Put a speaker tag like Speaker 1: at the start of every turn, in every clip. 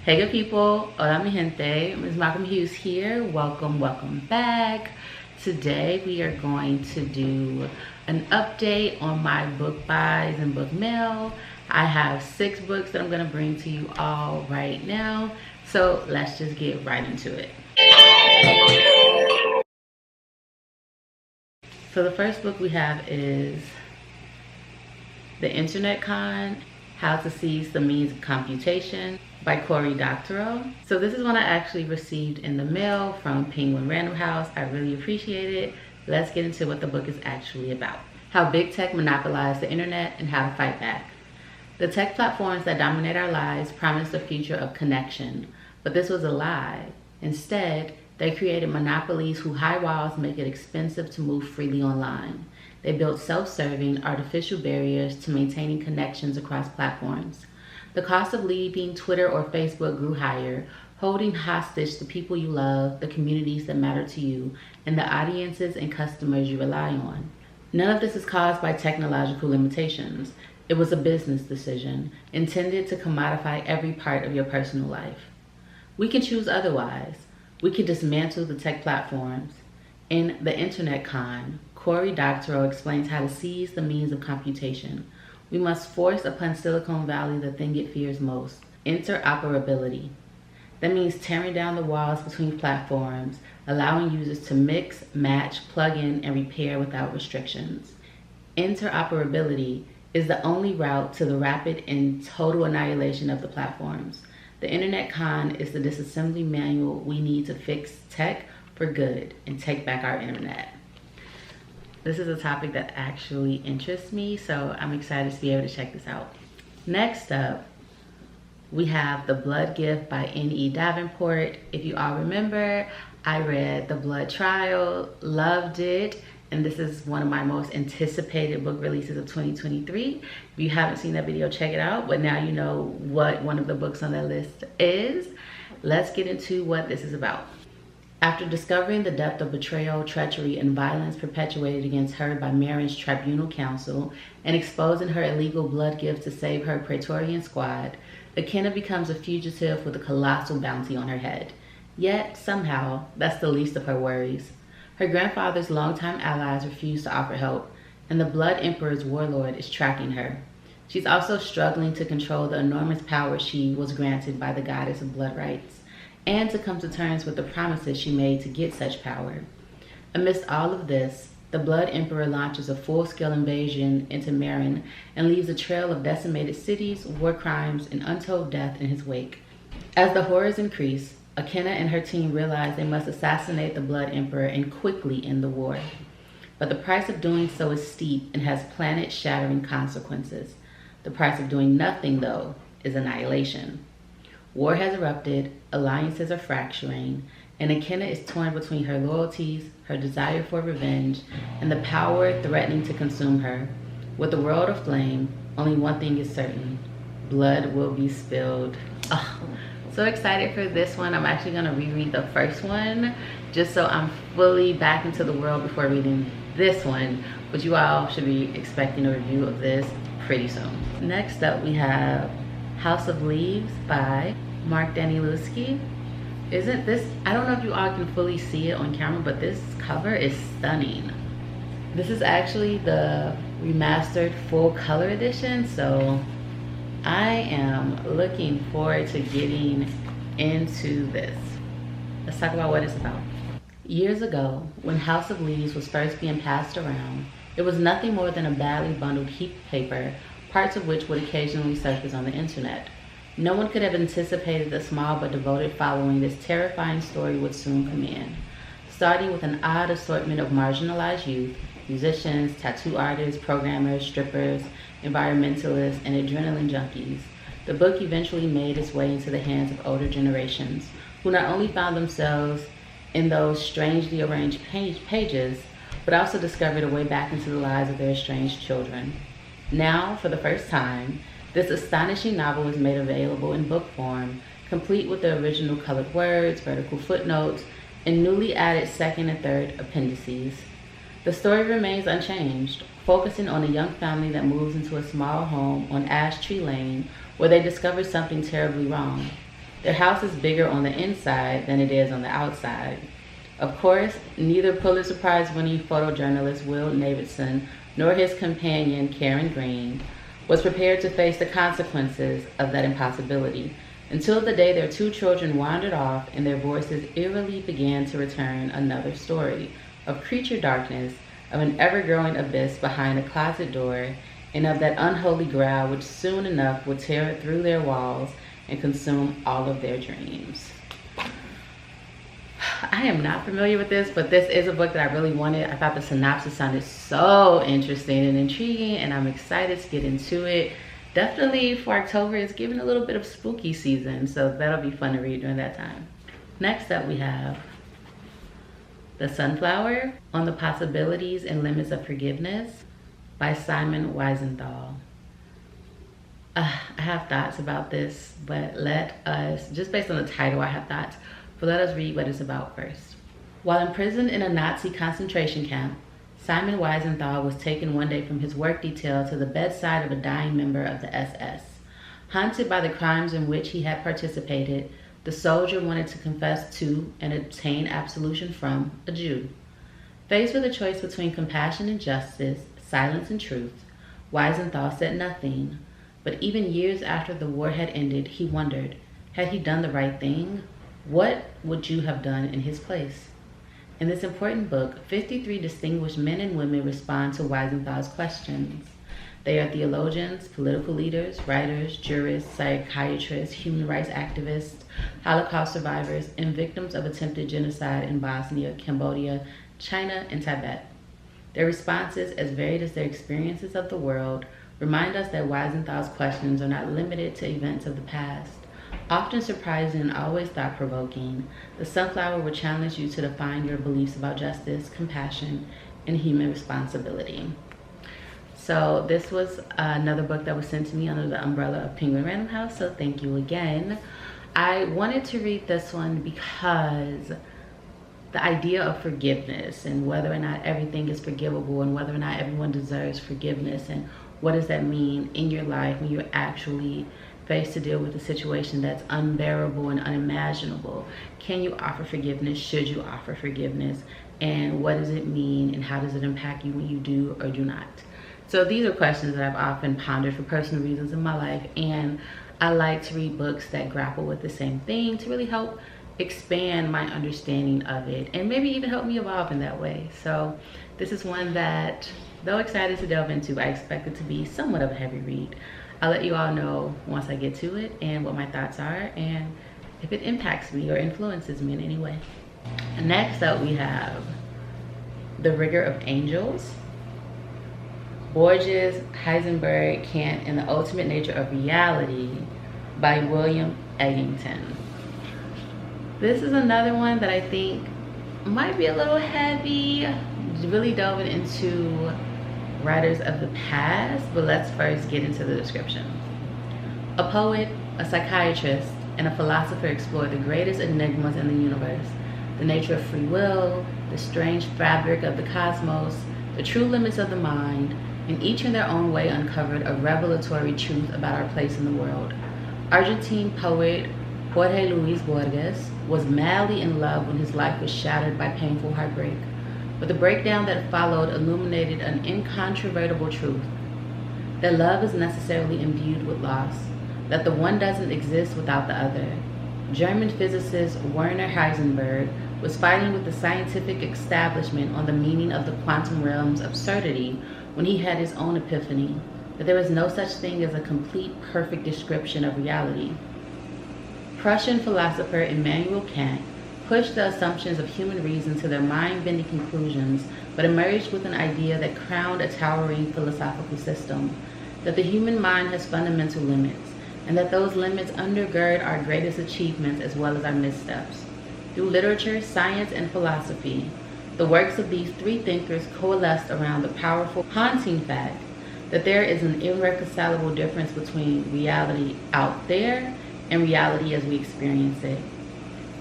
Speaker 1: Hey good people, hola mi gente, MsMalcolmHughes here. Welcome back. Today we are going to do an update on my book buys and book mail. I have 6 books that I'm going to bring to you all right now. So let's just get right into it. So the first book we have is The Internet Con, How to Seize the Means of Computation by Cory Doctorow. So this is one I actually received in the mail from Penguin Random House. I really appreciate it. Let's get into what the book is actually about. How big tech monopolized the internet and how to fight back. The tech platforms that dominate our lives promised a future of connection, but this was a lie. Instead, they created monopolies whose high walls make it expensive to move freely online. They built self-serving, artificial barriers to maintaining connections across platforms. The cost of leaving Twitter or Facebook grew higher, holding hostage the people you love, the communities that matter to you, and the audiences and customers you rely on. None of this is caused by technological limitations. It was a business decision, intended to commodify every part of your personal life. We can choose otherwise. We can dismantle the tech platforms. In The Internet Con, Cory Doctorow explains how to seize the means of computation. We must force upon Silicon Valley the thing it fears most: interoperability. That means tearing down the walls between platforms, allowing users to mix, match, plug in, and repair without restrictions. Interoperability is the only route to the rapid and total annihilation of the platforms. The Internet Con is the disassembly manual we need to fix tech for good and take back our internet. This is a topic that actually interests me, so I'm excited to be able to check this out. Next up, we have The Blood Gift by N.E. Davenport. If you all remember, I read The Blood Trial, loved it, and this is one of my most anticipated book releases of 2023. If you haven't seen that video, check it out, but now you know what one of the books on that list is. Let's get into what this is about. After discovering the depth of betrayal, treachery, and violence perpetuated against her by Marin's Tribunal Council and exposing her illegal blood gift to save her Praetorian squad, Akenna becomes a fugitive with a colossal bounty on her head. Yet, somehow, that's the least of her worries. Her grandfather's longtime allies refuse to offer help, and the Blood Emperor's warlord is tracking her. She's also struggling to control the enormous power she was granted by the goddess of blood rights, and to come to terms with the promises she made to get such power. Amidst all of this, the Blood Emperor launches a full-scale invasion into Marin and leaves a trail of decimated cities, war crimes, and untold death in his wake. As the horrors increase, Akenna and her team realize they must assassinate the Blood Emperor and quickly end the war. But the price of doing so is steep and has planet-shattering consequences. The price of doing nothing, though, is annihilation. War has erupted, alliances are fracturing, and Akenna is torn between her loyalties, her desire for revenge, and the power threatening to consume her. With the world aflame, only one thing is certain: blood will be spilled. Oh, so excited for this one. I'm actually going to reread the first one just so I'm fully back into the world before reading this one, but you all should be expecting a review of this pretty soon. Next up, we have House of Leaves by Mark Danielewski. Isn't this, I don't know if you all can fully see it on camera, but this cover is stunning. This is actually the remastered full color edition, so I am looking forward to getting into this. Let's talk about what it's about. Years ago, when House of Leaves was first being passed around, it was nothing more than a badly bundled heap of paper, parts of which would occasionally surface on the internet. No one could have anticipated the small but devoted following this terrifying story would soon command. Starting with an odd assortment of marginalized youth, musicians, tattoo artists, programmers, strippers, environmentalists, and adrenaline junkies, the book eventually made its way into the hands of older generations, who not only found themselves in those strangely arranged pages, but also discovered a way back into the lives of their estranged children. Now, for the first time, this astonishing novel is made available in book form, complete with the original colored words, vertical footnotes, and newly added second and third appendices. The story remains unchanged, focusing on a young family that moves into a small home on Ash Tree Lane where they discover something terribly wrong. Their house is bigger on the inside than it is on the outside. Of course, neither Pulitzer Prize-winning photojournalist Will Davidson nor his companion Karen Green was prepared to face the consequences of that impossibility until the day their two children wandered off and their voices eerily began to return another story of creature darkness, of an ever-growing abyss behind a closet door, and of that unholy growl which soon enough would tear through their walls and consume all of their dreams. I am not familiar with this, but this is a book that I really wanted. I thought the synopsis sounded so interesting and intriguing, and I'm excited to get into it. Definitely for October, it's giving a little bit of spooky season, so that'll be fun to read during that time. Next up, we have The Sunflower on the Possibilities and Limits of Forgiveness by Simon Wiesenthal. I have thoughts about this, but let us, just based on the title, I have thoughts, but let us read what it's about first. While imprisoned in a Nazi concentration camp, Simon Wiesenthal was taken one day from his work detail to the bedside of a dying member of the SS. Haunted by the crimes in which he had participated, the soldier wanted to confess to and obtain absolution from a Jew. Faced with a choice between compassion and justice, silence and truth, Wiesenthal said nothing. But even years after the war had ended, he wondered, had he done the right thing? What would you have done in his place? In this important book, 53 distinguished men and women respond to Wiesenthal's questions. They are theologians, political leaders, writers, jurists, psychiatrists, human rights activists, Holocaust survivors, and victims of attempted genocide in Bosnia, Cambodia, China, and Tibet. Their responses, as varied as their experiences of the world, remind us that Wiesenthal's questions are not limited to events of the past. Often surprising and always thought-provoking, The Sunflower will challenge you to define your beliefs about justice, compassion, and human responsibility. So this was another book that was sent to me under the umbrella of Penguin Random House, so thank you again. I wanted to read this one because the idea of forgiveness and whether or not everything is forgivable and whether or not everyone deserves forgiveness, and what does that mean in your life when you're actually faced to deal with a situation that's unbearable and unimaginable. Can you offer forgiveness? Should you offer forgiveness? And what does it mean, and how does it impact you when you do or do not? So these are questions that I've often pondered for personal reasons in my life, and I like to read books that grapple with the same thing to really help expand my understanding of it and maybe even help me evolve in that way. So this is one that, though excited to delve into, I expect it to be somewhat of a heavy read. I'll let you all know once I get to it and what my thoughts are and if it impacts me or influences me in any way. Next up, we have The Rigor of Angels, Borges, Heisenberg, Kant, and the Ultimate Nature of Reality by William Eggington. This is another one that I think might be a little heavy, really delving into writers of the past, but let's first get into the description. A poet, a psychiatrist, and a philosopher explore the greatest enigmas in the universe, the nature of free will, the strange fabric of the cosmos, the true limits of the mind, and each in their own way uncovered a revelatory truth about our place in the world. Argentine poet Jorge Luis Borges was madly in love when his life was shattered by painful heartbreak. But the breakdown that followed illuminated an incontrovertible truth, that love is necessarily imbued with loss, that the one doesn't exist without the other. German physicist Werner Heisenberg was fighting with the scientific establishment on the meaning of the quantum realm's absurdity when he had his own epiphany, that there is no such thing as a complete, perfect description of reality. Prussian philosopher Immanuel Kant pushed the assumptions of human reason to their mind-bending conclusions, but emerged with an idea that crowned a towering philosophical system, that the human mind has fundamental limits, and that those limits undergird our greatest achievements as well as our missteps. Through literature, science, and philosophy, the works of these three thinkers coalesced around the powerful, haunting fact that there is an irreconcilable difference between reality out there and reality as we experience it.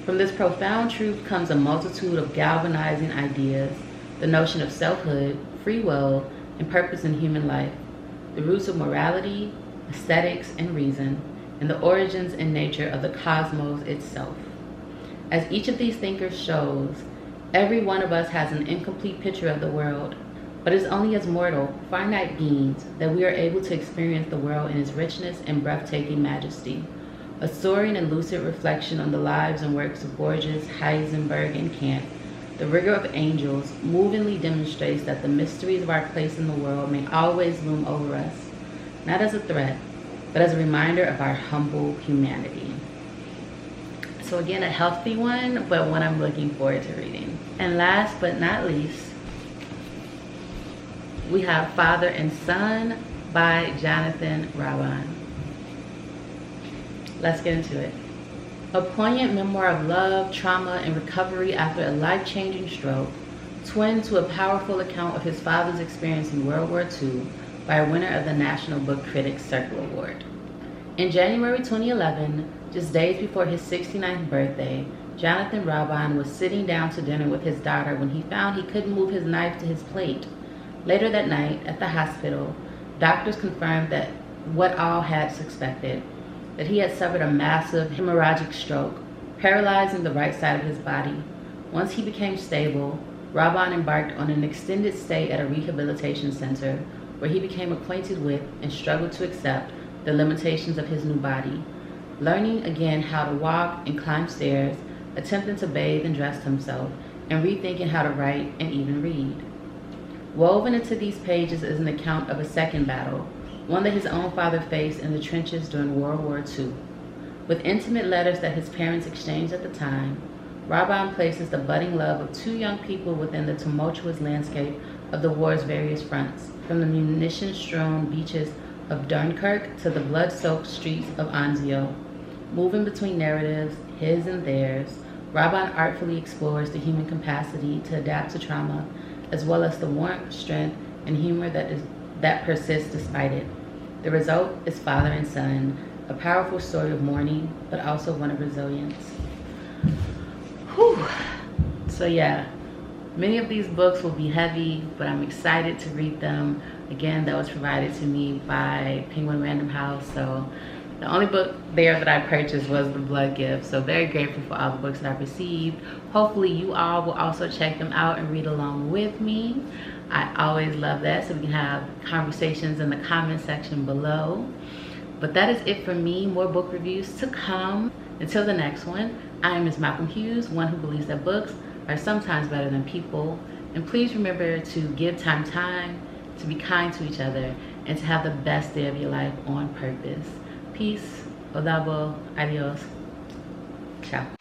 Speaker 1: From this profound truth comes a multitude of galvanizing ideas, the notion of selfhood, free will, and purpose in human life, the roots of morality, aesthetics, and reason, and the origins and nature of the cosmos itself. As each of these thinkers shows, every one of us has an incomplete picture of the world, but it's only as mortal, finite beings that we are able to experience the world in its richness and breathtaking majesty. A soaring and lucid reflection on the lives and works of Borges, Heisenberg, and Kant, the Rigor of Angels movingly demonstrates that the mysteries of our place in the world may always loom over us, not as a threat, but as a reminder of our humble humanity. So again, a healthy one, but one I'm looking forward to reading. And last but not least, we have Father and Son by Jonathan Raban. Let's get into it. A poignant memoir of love, trauma, and recovery after a life-changing stroke, twinned to a powerful account of his father's experience in World War II by a winner of the National Book Critics Circle Award. In January 2011, just days before his 69th birthday, Jonathan Raban was sitting down to dinner with his daughter when he found he couldn't move his knife to his plate. Later that night, at the hospital, doctors confirmed that what all had suspected, that he had suffered a massive hemorrhagic stroke, paralyzing the right side of his body. Once he became stable, Raban embarked on an extended stay at a rehabilitation center where he became acquainted with and struggled to accept the limitations of his new body, learning again how to walk and climb stairs, attempting to bathe and dress himself, and rethinking how to write and even read. Woven into these pages is an account of a second battle, one that his own father faced in the trenches during World War II. With intimate letters that his parents exchanged at the time, Raban places the budding love of two young people within the tumultuous landscape of the war's various fronts, from the munition-strewn beaches of Dunkirk to the blood-soaked streets of Anzio. Moving between narratives, his and theirs, Raban artfully explores the human capacity to adapt to trauma, as well as the warmth, strength, and humor that persists despite it. The result is Father and Son, a powerful story of mourning, but also one of resilience. Whew. So yeah, many of these books will be heavy, but I'm excited to read them. Again, that was provided to me by Penguin Random House, so the only book there that I purchased was The Blood Gift, so very grateful for all the books that I've received. Hopefully you all will also check them out and read along with me. I always love that, so we can have conversations in the comment section below. But that is it for me. More book reviews to come. Until the next one, I am MsMalcolmHughes, one who believes that books are sometimes better than people. And please remember to give time, to be kind to each other, and to have the best day of your life on purpose. Peace, odabo, adios, ciao.